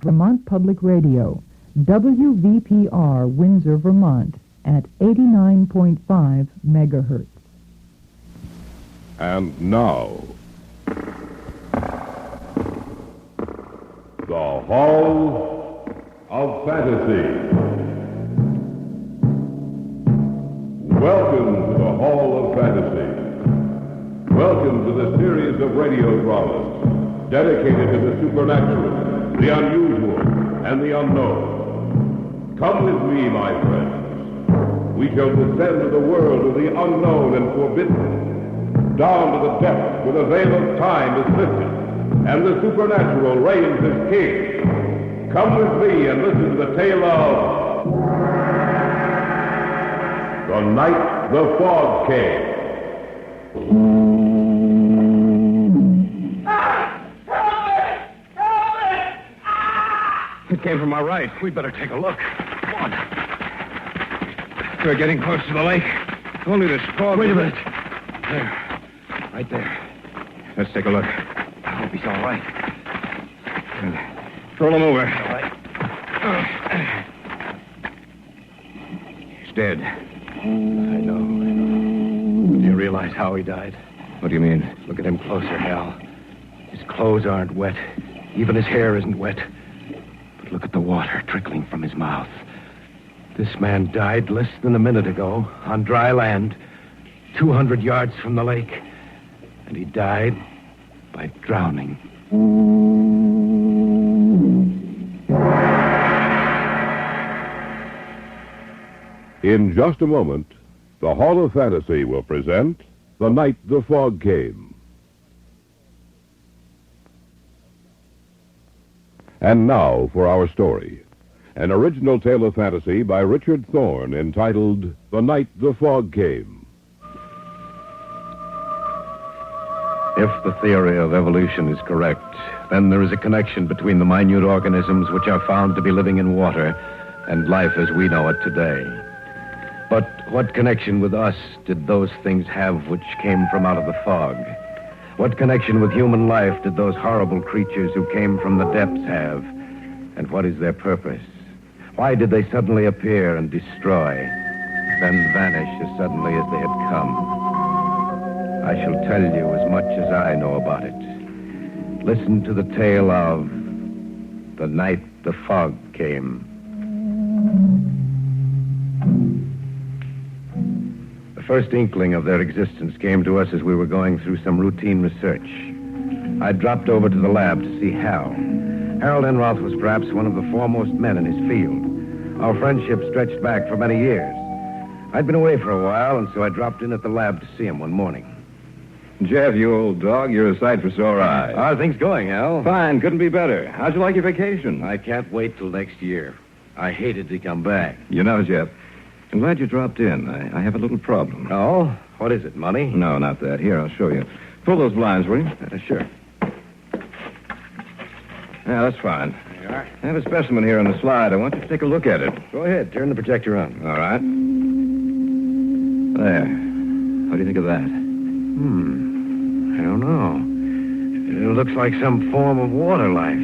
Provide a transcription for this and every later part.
Vermont Public Radio, WVPR, Windsor, Vermont, at 89.5 megahertz. And now, the Hall of Fantasy. Welcome to the Hall of Fantasy. Welcome to the series of radio dramas dedicated to the supernatural, the unusual, and the unknown. Come with me, my friends. We shall descend to the world of the unknown and forbidden, down to the depths where the veil of time is lifted, and the supernatural reigns as king. Come with me and listen to the tale of The Night the Fog Came. It came from our right. We'd better take a look. Come on. We're getting close to the lake. Only this fog. Wait a minute. There. Right there. Let's take a look. I hope he's all right. Good. Roll him over. All right. He's dead. I know. Do you realize how he died? What do you mean? Look at him closer, Hal. His clothes aren't wet. Even his hair isn't wet. But look at the water trickling from his mouth. This man died less than a minute ago on dry land, 200 yards from the lake. And he died by drowning. In just a moment, the Hall of Fantasy will present The Night the Fog Came. And now for our story. An original tale of fantasy by Richard Thorne entitled The Night the Fog Came. If the theory of evolution is correct, then there is a connection between the minute organisms which are found to be living in water and life as we know it today. But what connection with us did those things have which came from out of the fog? What connection with human life did those horrible creatures who came from the depths have? And what is their purpose? Why did they suddenly appear and destroy, then vanish as suddenly as they had come? I shall tell you as much as I know about it. Listen to the tale of The Night the Fog Came. The first inkling of their existence came to us as we were going through some routine research. I dropped over to the lab to see Hal. Harold Enroth was perhaps one of the foremost men in his field. Our friendship stretched back for many years. I'd been away for a while, and so I dropped in at the lab to see him one morning. Jeff, you old dog, you're a sight for sore eyes. How are things going, Hal? Fine, couldn't be better. How'd you like your vacation? I can't wait till next year. I hated to come back. You know, Jeff, I'm glad you dropped in. I have a little problem. Oh? What is it, money? No, not that. Here, I'll show you. Pull those blinds, will you? Sure. Yeah, that's fine. There you are. I have a specimen here on the slide. I want you to take a look at it. Go ahead, turn the projector on. All right. There. What do you think of that? I don't know. It looks like some form of water life.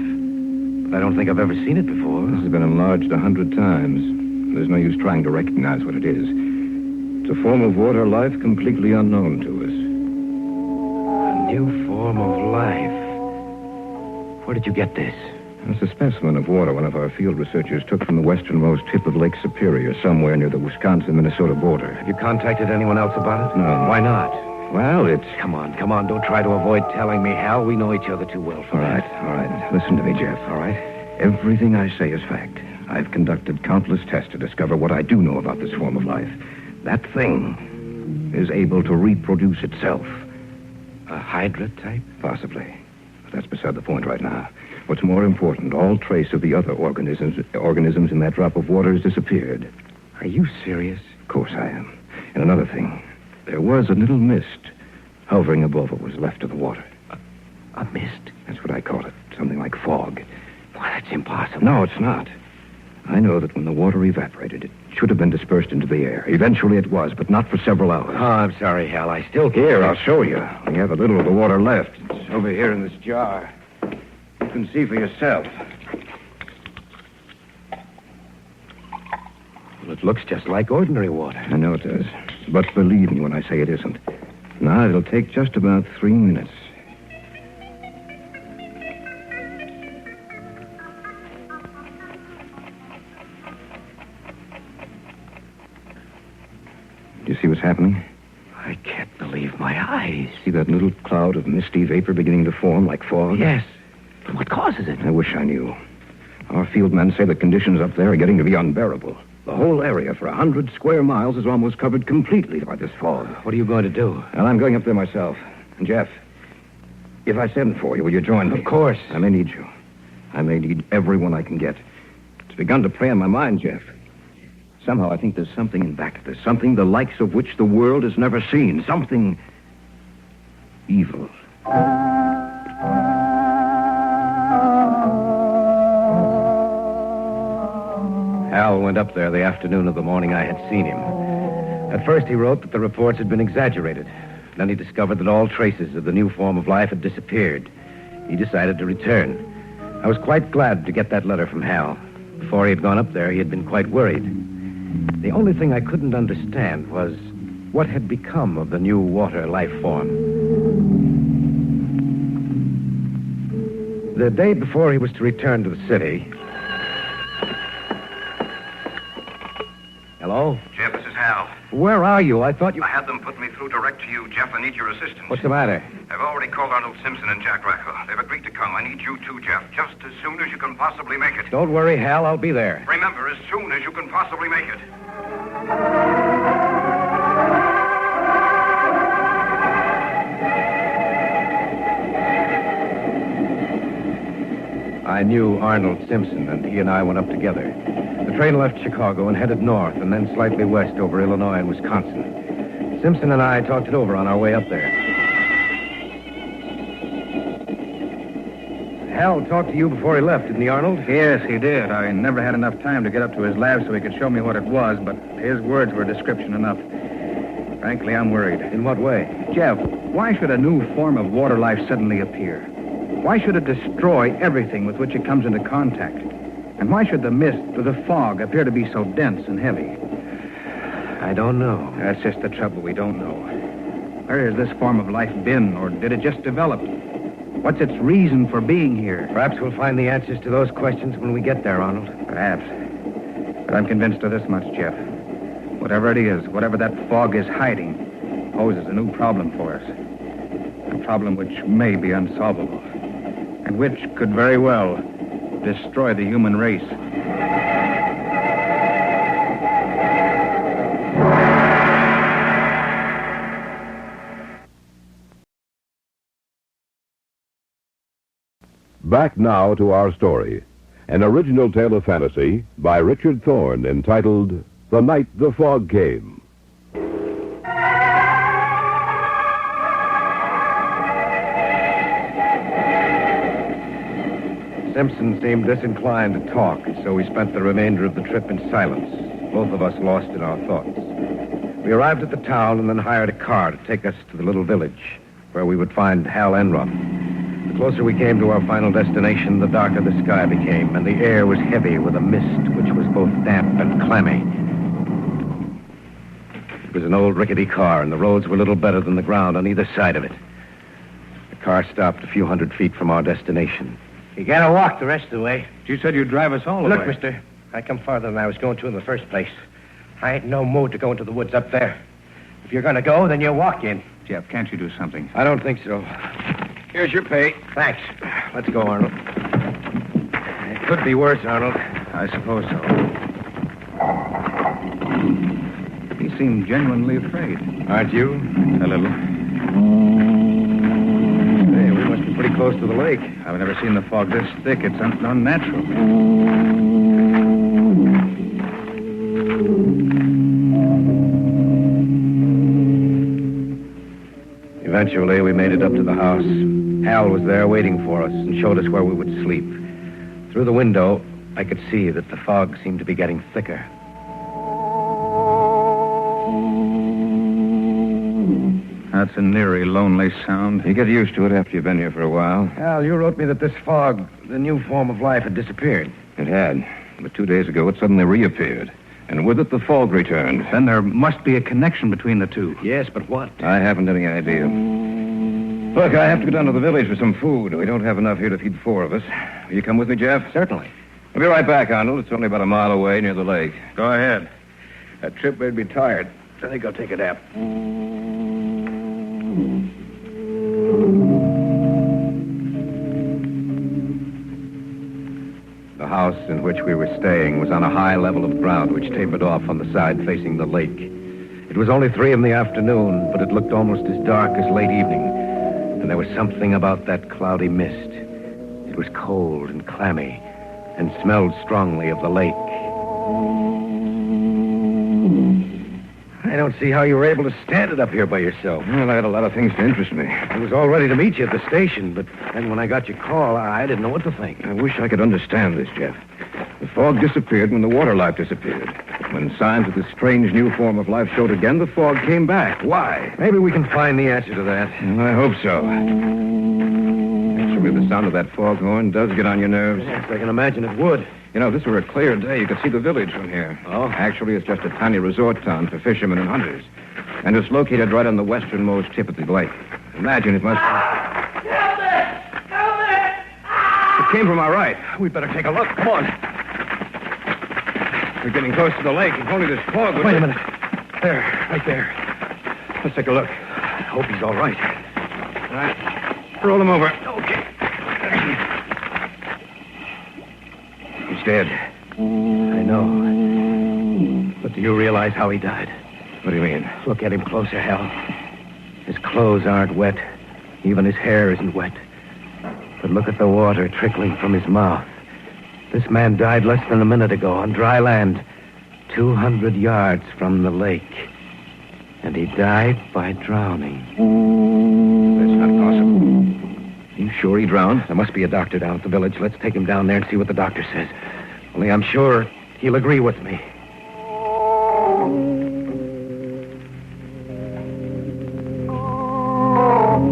But I don't think I've ever seen it before. This has been enlarged 100 times. There's no use trying to recognize what it is. It's a form of water life completely unknown to us. A new form of life. Where did you get this? It's a specimen of water one of our field researchers took from the westernmost tip of Lake Superior, somewhere near the Wisconsin-Minnesota border. Have you contacted anyone else about it? No. Why not? Well, it's... Come on. Don't try to avoid telling me, Hal. We know each other too well for that. All right. Listen to me, Jeff. All right. Everything I say is fact. I've conducted countless tests to discover what I do know about this form of life. That thing is able to reproduce itself. A Hydra type? Possibly. But that's beside the point right now. What's more important, all trace of the other organisms in that drop of water has disappeared. Are you serious? Of course I am. And another thing, there was a little mist hovering above what was left of the water. A mist? That's what I call it. Something like fog. Why, that's impossible. No, it's not. I know that when the water evaporated, it should have been dispersed into the air. Eventually it was, but not for several hours. Oh, I'm sorry, Hal. I still can't... Here, I'll show you. We have a little of the water left. It's over here in this jar. You can see for yourself. Well, it looks just like ordinary water. I know it does. But believe me when I say it isn't. Now, it'll take just about 3 minutes. Do you see what's happening? I can't believe my eyes. See that little cloud of misty vapor beginning to form like fog? Yes. But what causes it? I wish I knew. Our field men say the conditions up there are getting to be unbearable. The whole area for 100 square miles is almost covered completely by this fog. What are you going to do? Well, I'm going up there myself. And Jeff, if I send for you, will you join me? Of course. I may need you. I may need everyone I can get. It's begun to prey on my mind, Jeff. Somehow I think there's something in back of this. Something the likes of which the world has never seen. Something evil. Hal went up there the afternoon of the morning I had seen him. At first, he wrote that the reports had been exaggerated. Then he discovered that all traces of the new form of life had disappeared. He decided to return. I was quite glad to get that letter from Hal. Before he had gone up there, he had been quite worried. The only thing I couldn't understand was what had become of the new water life form. The day before he was to return to the city... Hello? Jeff, this is Hal. Where are you? I thought you... I had them put me through direct to you, Jeff. I need your assistance. What's the matter? I've already called Arnold Simpson and Jack Rackel. They've agreed to come. I need you too, Jeff, just as soon as you can possibly make it. Don't worry, Hal. I'll be there. Remember, as soon as you can possibly make it. I knew Arnold Simpson, and he and I went up together. The train left Chicago and headed north, and then slightly west over Illinois and Wisconsin. Simpson and I talked it over on our way up there. Hal talked to you before he left, didn't he, Arnold? Yes, he did. I never had enough time to get up to his lab so he could show me what it was, but his words were description enough. Frankly, I'm worried. In what way? Jeff, why should a new form of water life suddenly appear? Why should it destroy everything with which it comes into contact? And why should the mist or the fog appear to be so dense and heavy? I don't know. That's just the trouble. We don't know. Where has this form of life been, or did it just develop? What's its reason for being here? Perhaps we'll find the answers to those questions when we get there, Arnold. Perhaps. But I'm convinced of this much, Jeff. Whatever it is, whatever that fog is hiding, poses a new problem for us. A problem which may be unsolvable, and which could very well destroy the human race. Back now to our story. An original tale of fantasy by Richard Thorne entitled The Night the Fog Came. Simpson seemed disinclined to talk, so we spent the remainder of the trip in silence, both of us lost in our thoughts. We arrived at the town and then hired a car to take us to the little village, where we would find Hal Enrum. The closer we came to our final destination, the darker the sky became, and the air was heavy with a mist which was both damp and clammy. It was an old rickety car, and the roads were little better than the ground on either side of it. The car stopped a few hundred feet from our destination. You gotta walk the rest of the way. You said you'd drive us all the Look, way. mister, I come farther than I was going to in the first place. I ain't no mood to go into the woods up there. If you're gonna go, then you walk in. Jeff, can't you do something? I don't think so. Here's your pay. Thanks. Let's go, Arnold. It could be worse, Arnold. I suppose so. He seemed genuinely afraid. Aren't you? A little. Hey, we must be pretty close to the lake. I've never seen the fog this thick. It's unnatural. Eventually, we made it up to the house. Hal was there waiting for us and showed us where we would sleep. Through the window, I could see that the fog seemed to be getting thicker. That's an eerie, lonely sound. You get used to it after you've been here for a while. Hal, you wrote me that this fog, the new form of life, had disappeared. It had. But 2 days ago, it suddenly reappeared. And with it, the fog returned. Then there must be a connection between the two. Yes, but what? I haven't any idea. Look, I have to go down to the village for some food. We don't have enough here to feed 4 of us. Will you come with me, Jeff? Certainly. I'll be right back, Arnold. It's only about a mile away near the lake. Go ahead. That trip made me tired. I think I'll take a nap. The house in which we were staying was on a high level of ground which tapered off on the side facing the lake. It was only 3 p.m, but it looked almost as dark as late evening. And there was something about that cloudy mist. It was cold and clammy and smelled strongly of the lake. I don't see how you were able to stand it up here by yourself. Well, I had a lot of things to interest me. I was all ready to meet you at the station, but then when I got your call, I didn't know what to think. I wish I could understand this, Jeff. The fog disappeared when the water life disappeared. When signs of this strange new form of life showed again, the fog came back. Why? Maybe we can find the answer to that. Well, I hope so. Actually, the sound of that foghorn does get on your nerves. Yes, I can imagine it would. You know, if this were a clear day, you could see the village from here. Oh? Actually, it's just a tiny resort town for fishermen and hunters. And it's located right on the westernmost tip of the lake. Imagine it must... Help it! Help it! It came from our right. We'd better take a look. Come on. We're getting close to the lake. If only this fog would... Wait a minute. There, right there. Let's take a look. I hope he's all right. All right. Roll him over. Okay. He's dead. I know. But do you realize how he died? What do you mean? Look at him closer, Hal. His clothes aren't wet. Even his hair isn't wet. But look at the water trickling from his mouth. This man died less than a minute ago on dry land, 200 yards from the lake. And he died by drowning. That's not possible. You sure he drowned? There must be a doctor down at the village. Let's take him down there and see what the doctor says. Only I'm sure he'll agree with me.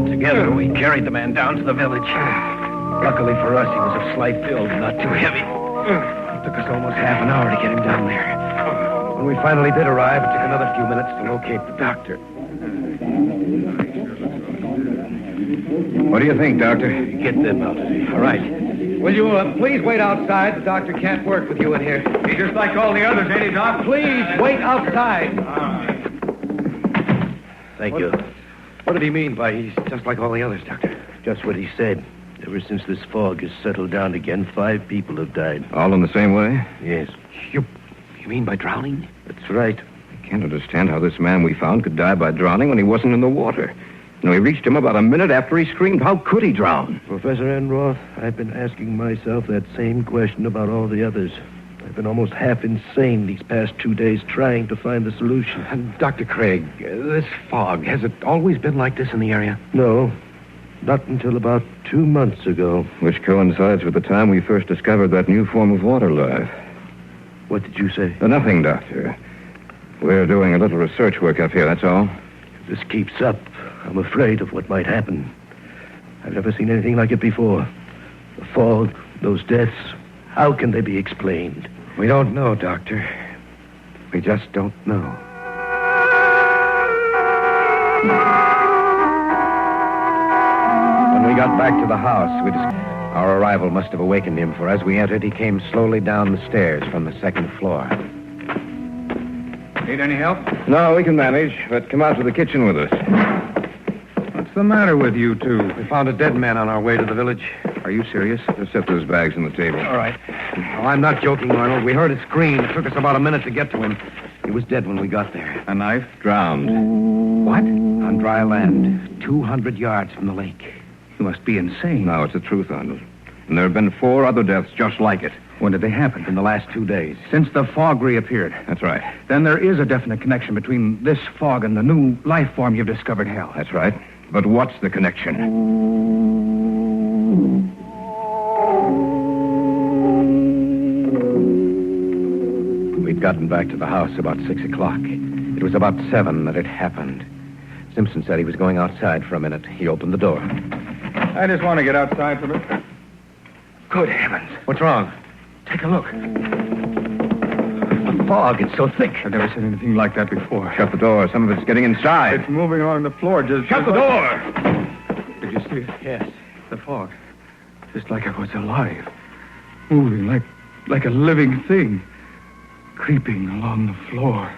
Together, we carried the man down to the village. Luckily for us, he was of slight build, not too heavy. It took us almost half an hour to get him down there. When we finally did arrive, it took another few minutes to locate the doctor. What do you think, Doctor? Get them out of here. All right. Will you please wait outside? The doctor can't work with you in here. He's just like all the others, ain't he, Doc? Please wait outside. Thank you. What did he mean by he's just like all the others, Doctor? Just what he said. Ever since this fog has settled down again, 5 people have died. All in the same way? Yes. You mean by drowning? That's right. I can't understand how this man we found could die by drowning when he wasn't in the water. You know, he reached him about a minute after he screamed. How could he drown? Professor Enroth, I've been asking myself that same question about all the others. I've been almost half insane these past 2 days trying to find the solution. And Dr. Craig, this fog, has it always been like this in the area? No, not until about 2 months ago. Which coincides with the time we first discovered that new form of water life. What did you say? Nothing, Doctor. We're doing a little research work up here, that's all. If this keeps up, I'm afraid of what might happen. I've never seen anything like it before. The fog, those deaths, how can they be explained? We don't know, Doctor. We just don't know. When we got back to the house, our arrival must have awakened him, for as we entered, he came slowly down the stairs from the second floor. Need any help? No, we can manage, but come out to the kitchen with us. What's the matter with you two? We found a dead man on our way to the village. Are you serious? Just set those bags on the table. All right. Oh, I'm not joking, Arnold. We heard a scream. It took us about a minute to get to him. He was dead when we got there. A knife? Drowned. What? On dry land, 200 yards from the lake. You must be insane. No, it's the truth, Arnold. And there have been 4 other deaths just like it. When did they happen? In the last 2 days. Since the fog reappeared. That's right. Then there is a definite connection between this fog and the new life form you've discovered, Hal. That's right. But what's the connection? We'd gotten back to the house about 6 o'clock. It was about 7 that it happened. Simpson said he was going outside for a minute. He opened the door. I just want to get outside for a bit. Good heavens. What's wrong? Take a look. The fog. It's so thick. I've never seen anything like that before. Shut the door. Some of it's getting inside. It's moving along the floor. Shut the door! Did you see it? Yes. The fog. Just like it was alive. Moving like a living thing. Creeping along the floor.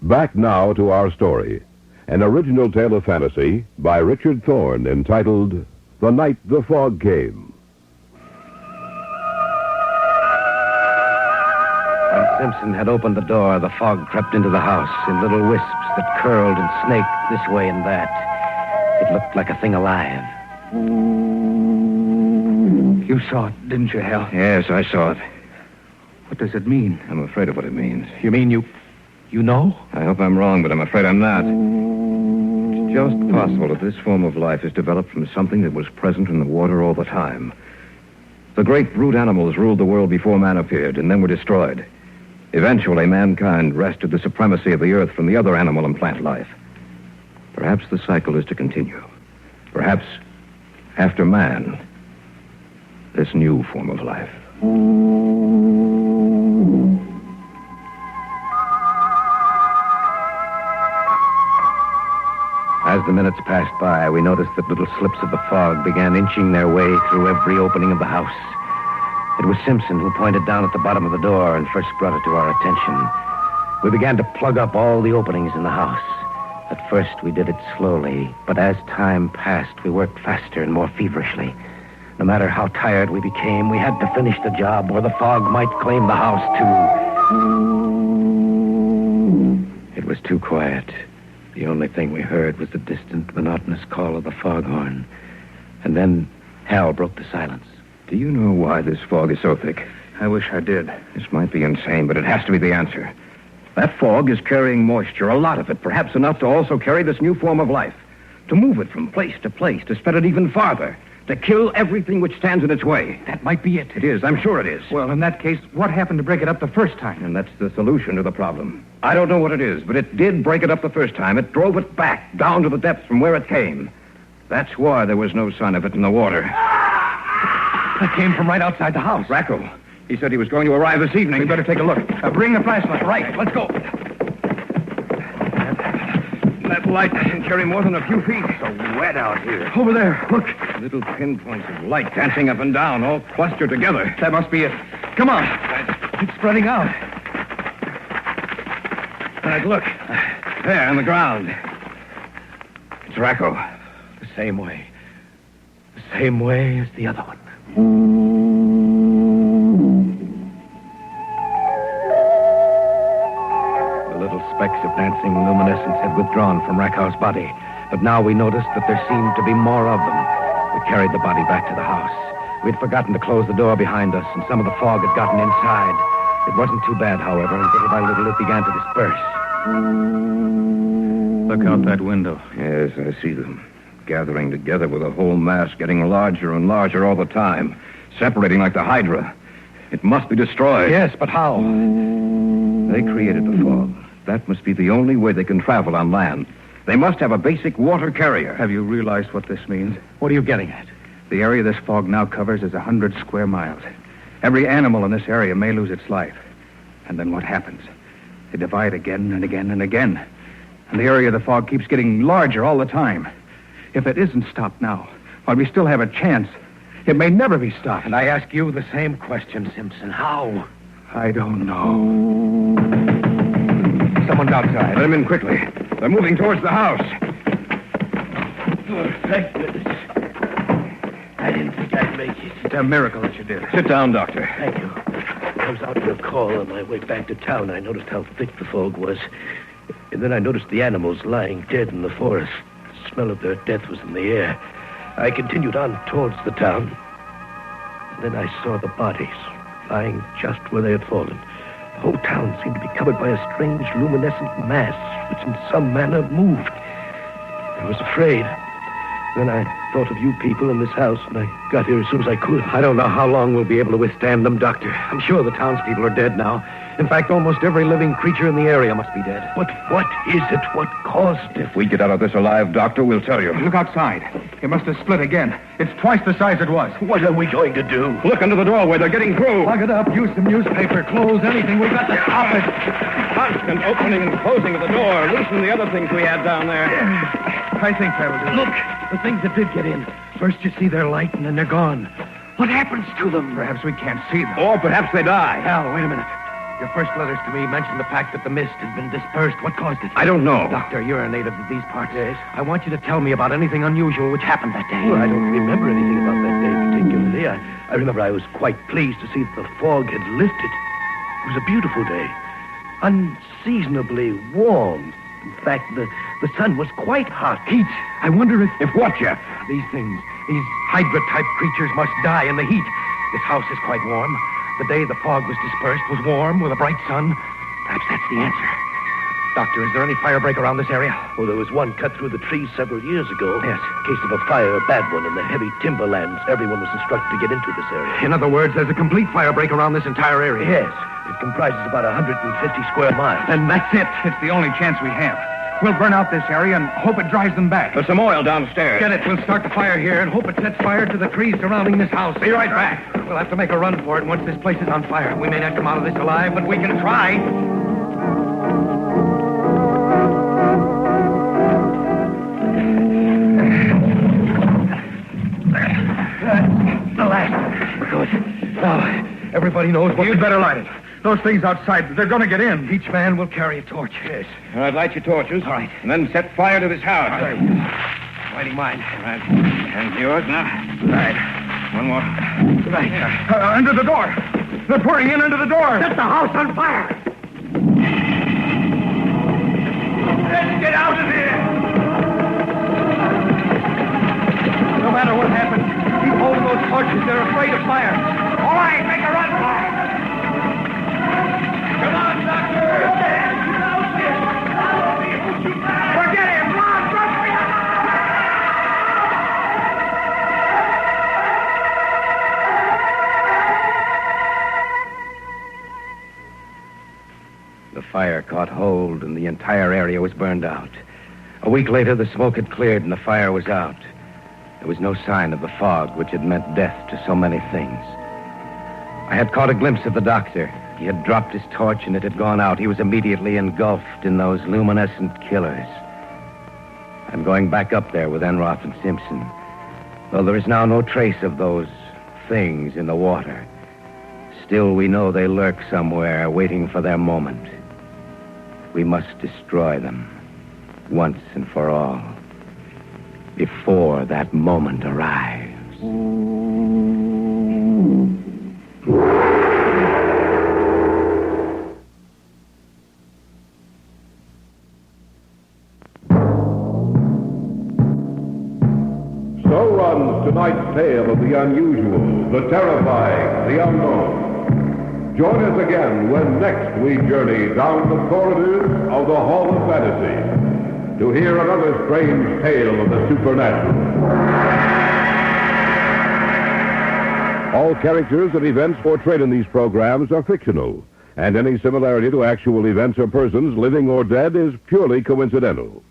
Back now to our story. An original tale of fantasy by Richard Thorne entitled The Night the Fog Came. When Simpson had opened the door, the fog crept into the house in little wisps that curled and snaked this way and that. It looked like a thing alive. You saw it, didn't you, Hal? Yes, I saw it. What does it mean? I'm afraid of what it means. You mean you know? I hope I'm wrong, but I'm afraid I'm not. It's just possible that this form of life is developed from something that was present in the water all the time. The great brute animals ruled the world before man appeared and then were destroyed. Eventually, mankind wrested the supremacy of the earth from the other animal and plant life. Perhaps the cycle is to continue. Perhaps, after man, this new form of life. As the minutes passed by, we noticed that little slips of the fog began inching their way through every opening of the house. It was Simpson who pointed down at the bottom of the door and first brought it to our attention. We began to plug up all the openings in the house. At first, we did it slowly, but as time passed, we worked faster and more feverishly. No matter how tired we became, we had to finish the job, or the fog might claim the house, too. It was too quiet. The only thing we heard was the distant, monotonous call of the foghorn. And then Hal broke the silence. Do you know why this fog is so thick? I wish I did. This might be insane, but it has to be the answer. That fog is carrying moisture, a lot of it, perhaps enough to also carry this new form of life. To move it from place to place, to spread it even farther. To kill everything which stands in its way. That might be it. It is, I'm sure it is. Well, in that case, what happened to break it up the first time? And that's the solution to the problem. I don't know what it is, but it did break it up the first time. It drove it back, down to the depths from where it came. That's why there was no sign of it in the water. That came from right outside the house. Racco. He said he was going to arrive this evening. We better take a look. Bring the flashlight. Right, let's go. That light doesn't carry more than a few feet. It's so wet out here. Over there, look. Little pinpoints of light dancing up and down, all clustered together. That must be it. Come on. It's spreading out. Right, look. There, on the ground. It's Racco. The same way. The same way as the other one. The little specks of dancing luminescence had withdrawn from Racco's body, but now we noticed that there seemed to be more of them. We carried the body back to the house. We'd forgotten to close the door behind us, and some of the fog had gotten inside. It wasn't too bad, however, and little by little it began to disperse. Look out that window. Yes, I see them. Gathering together with a whole mass, getting larger and larger all the time. Separating like the Hydra. It must be destroyed. Yes, but how? They created the fog. That must be the only way they can travel on land. They must have a basic water carrier. Have you realized what this means? What are you getting at? The area this fog now covers is 100 square miles. Every animal in this area may lose its life. And then what happens? They divide again and again and again. And the area of the fog keeps getting larger all the time. If it isn't stopped now, while we still have a chance, it may never be stopped. And I ask you the same question, Simpson. How? I don't know. Someone's outside. Let them in quickly. They're moving towards the house. Oh, thank goodness. I didn't think I'd make it. It's a miracle that you did. Sit down, Doctor. Thank you. I was out for a call on my way back to town. I noticed how thick the fog was. And then I noticed the animals lying dead in the forest. The smell of their death was in the air. I continued on towards the town. And then I saw the bodies lying just where they had fallen. The whole town seemed to be covered by a strange luminescent mass, which in some manner moved. I was afraid. Then I thought of you people in this house, and I got here as soon as I could. I don't know how long we'll be able to withstand them, Doctor. I'm sure the townspeople are dead now. In fact, almost every living creature in the area must be dead. But what is it? What caused it? If we get out of this alive, Doctor, we'll tell you. Look outside. It must have split again. It's twice the size it was. What are we going to do? Look under the doorway. They're getting through. Plug it up. Use some newspaper, clothes, anything. We've got to stop it. Constant opening and closing of the door. Loosen the other things we had down there. I think that'll do. Look, The things that did get in. First you see their light, and then they're gone. what happens to them? Perhaps we can't see them. Or perhaps they die. Hal, wait a minute. Your first letters to me mentioned the fact that the mist had been dispersed. What caused it? I don't know. Doctor, you're a native of these parts. Yes. I want you to tell me about anything unusual which happened that day. Well, I don't remember anything about that day particularly. I remember I was quite pleased to see that the fog had lifted. It was a beautiful day. Unseasonably warm. In fact, the sun was quite hot. Heat. I wonder if... If what, Jeff? These things, these Hydra-type creatures must die in the heat. This house is quite warm. The day the fog was dispersed was warm with a bright sun. Perhaps that's the answer. Doctor, is there any fire break around this area? Well, there was one cut through the trees several years ago. Yes. Case of a fire, a bad one, in the heavy timberlands. Everyone was instructed to get into this area. In other words, there's a complete fire break around this entire area. Yes. It comprises about 150 square miles. And that's it. It's the only chance we have. We'll burn out this area and hope it drives them back. There's some oil downstairs. Get it. We'll start the fire here and hope it sets fire to the trees surrounding this house. Be right back. We'll have to make a run for it once this place is on fire. We may not come out of this alive, but we can try. The last one. Good. Now, everybody knows what... You'd better light it. Those things outside, they're going to get in. Each man will carry a torch. Yes. All right, light your torches. All right. And then set fire to this house. All right. Lighting mine. All right. And yours now. All right. One more. Right. Under the door. They're pouring in under the door. Set the house on fire. Let's get out of here! No matter what happens, keep holding those torches. They're afraid of fire. All right, make a run for it! Come on, Doctor! Forget him! Come on, run for your The fire caught hold, and the entire area was burned out. A week later, the smoke had cleared, and the fire was out. There was no sign of the fog, which had meant death to so many things. I had caught a glimpse of the doctor. He had dropped his torch, and it had gone out. He was immediately engulfed in those luminescent killers. I'm going back up there with Enroth and Simpson. Though there is now no trace of those things in the water, still we know they lurk somewhere, waiting for their moment. We must destroy them, once and for all, before that moment arrives. So runs tonight's tale of the unusual, the terrifying, the unknown. Join us again when next we journey down the corridors of the Hall of Fantasy to hear another strange tale of the supernatural. All characters and events portrayed in these programs are fictional, and any similarity to actual events or persons, living or dead, is purely coincidental.